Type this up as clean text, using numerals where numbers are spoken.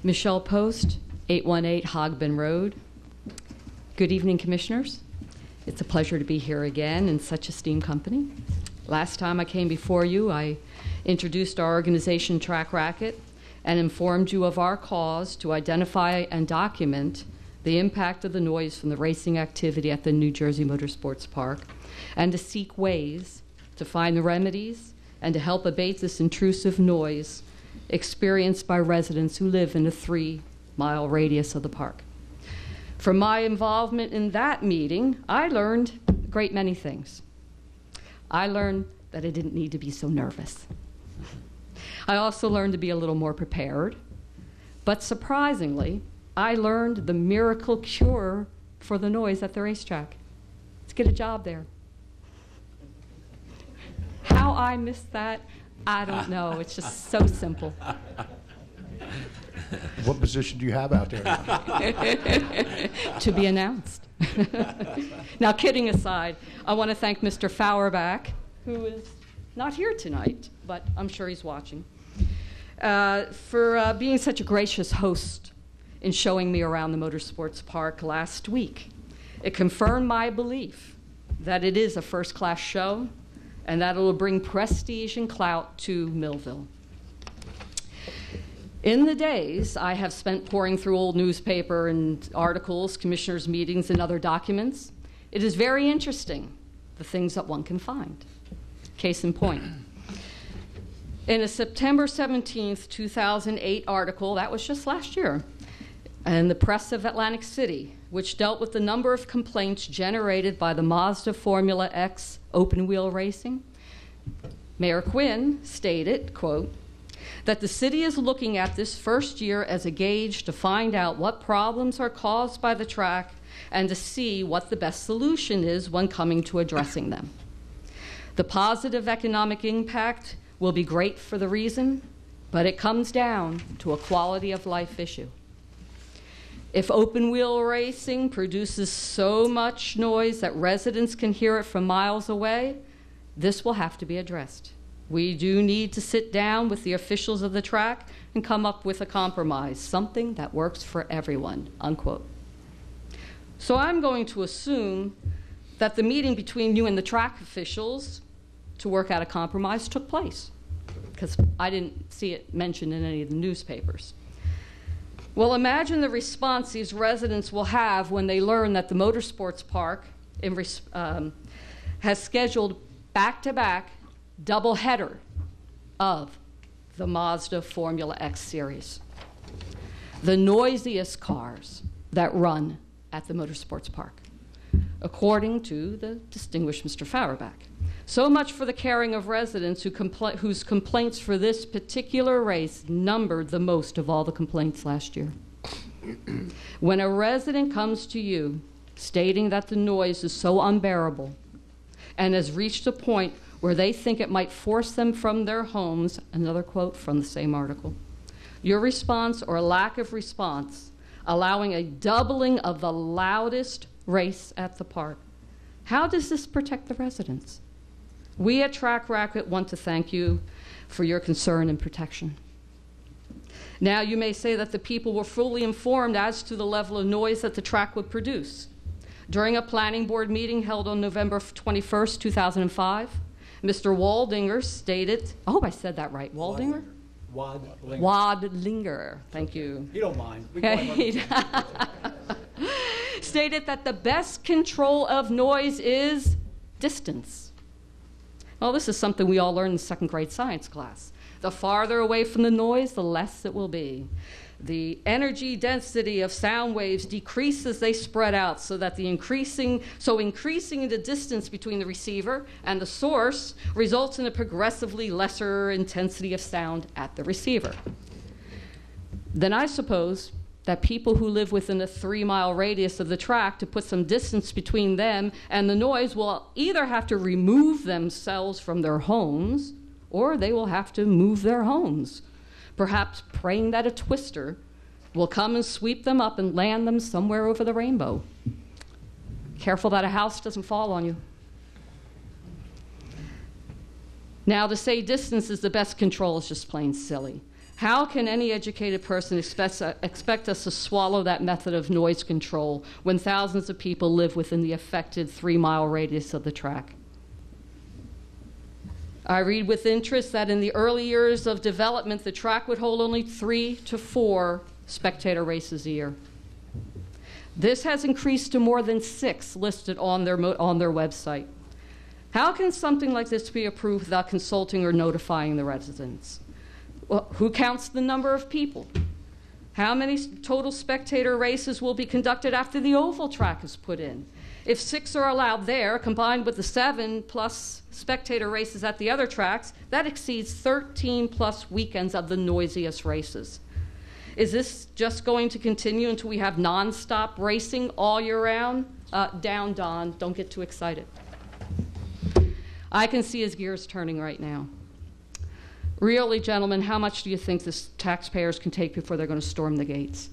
Michelle Post, 818 Hogben Road. Good evening, Commissioners. It's a pleasure to be here again in such esteemed company. Last time I came before you, I introduced our organization, TrackRacket, and informed you of our cause to identify and document the impact of the noise from the racing activity at the New Jersey Motorsports Park, and to seek ways to find the remedies and to help abate this intrusive noise experienced by residents who live in a 3-mile radius of the park. From my involvement in that meeting, I learned a great many things. I learned that I didn't need to be so nervous. I also learned to be a little more prepared. But surprisingly, I learned the miracle cure for the noise at the racetrack. Let's get a job there. How I missed that, I don't know. It's just so simple. What position do you have out there? To be announced. Now, kidding aside, I want to thank Mr. Fauerbach, who is not here tonight, but I'm sure he's watching, for being such a gracious host in showing me around the Motorsports Park last week. It confirmed my belief that it is a first-class show and that it will bring prestige and clout to Millville. In the days I have spent poring through old newspaper and articles, commissioners' meetings, and other documents, it is very interesting, the things that one can find. Case in point. In a September 17th, 2008 article, that was just last year, in the Press of Atlantic City, which dealt with the number of complaints generated by the Mazda Formula X open-wheel racing, Mayor Quinn stated, quote, that the city is looking at this first year as a gauge to find out what problems are caused by the track and to see what the best solution is when coming to addressing them. The positive economic impact will be great for the reason, but it comes down to a quality of life issue. If open wheel racing produces so much noise that residents can hear it from miles away, this will have to be addressed. We do need to sit down with the officials of the track and come up with a compromise, something that works for everyone, unquote. So I'm going to assume that the meeting between you and the track officials to work out a compromise took place, because I didn't see it mentioned in any of the newspapers. Well, imagine the response these residents will have when they learn that the Motorsports Park has scheduled back-to-back double header of the Mazda Formula X series, the noisiest cars that run at the Motorsports Park, according to the distinguished Mr. Fauerbach. So much for the caring of residents whose complaints for this particular race numbered the most of all the complaints last year. When a resident comes to you stating that the noise is so unbearable and has reached a point where they think it might force them from their homes, another quote from the same article, your response or lack of response, allowing a doubling of the loudest race at the park, how does this protect the residents? We at TrackRacket want to thank you for your concern and protection. Now, you may say that the people were fully informed as to the level of noise that the track would produce. During a planning board meeting held on November 21st, 2005, Mr. Waldinger stated, I hope I said that right, Waldinger? Wadlinger, thank you. You don't mind. Stated that the best control of noise is distance. Well, this is something we all learned in second grade science class. The farther away from the noise, the less it will be. The energy density of sound waves decreases as they spread out, so that increasing the distance between the receiver and the source results in a progressively lesser intensity of sound at the receiver. Then I suppose that people who live within a 3-mile radius of the track, to put some distance between them and the noise, will either have to remove themselves from their homes, or they will have to move their homes, perhaps praying that a twister will come and sweep them up and land them somewhere over the rainbow. Careful that a house doesn't fall on you. Now, to say distance is the best control is just plain silly. How can any educated person expect us to swallow that method of noise control when thousands of people live within the affected 3-mile radius of the track? I read with interest that in the early years of development, the track would hold only 3 to 4 spectator races a year. This has increased to more than 6 listed on their website. How can something like this be approved without consulting or notifying the residents? Well, who counts the number of people? How many total spectator races will be conducted after the oval track is put in? If 6 are allowed there, combined with the 7+ spectator races at the other tracks, that exceeds 13+ weekends of the noisiest races. Is this just going to continue until we have nonstop racing all year round? Down, Don. Don't get too excited. I can see his gears turning right now. Really, gentlemen, how much do you think the taxpayers can take before they're going to storm the gates?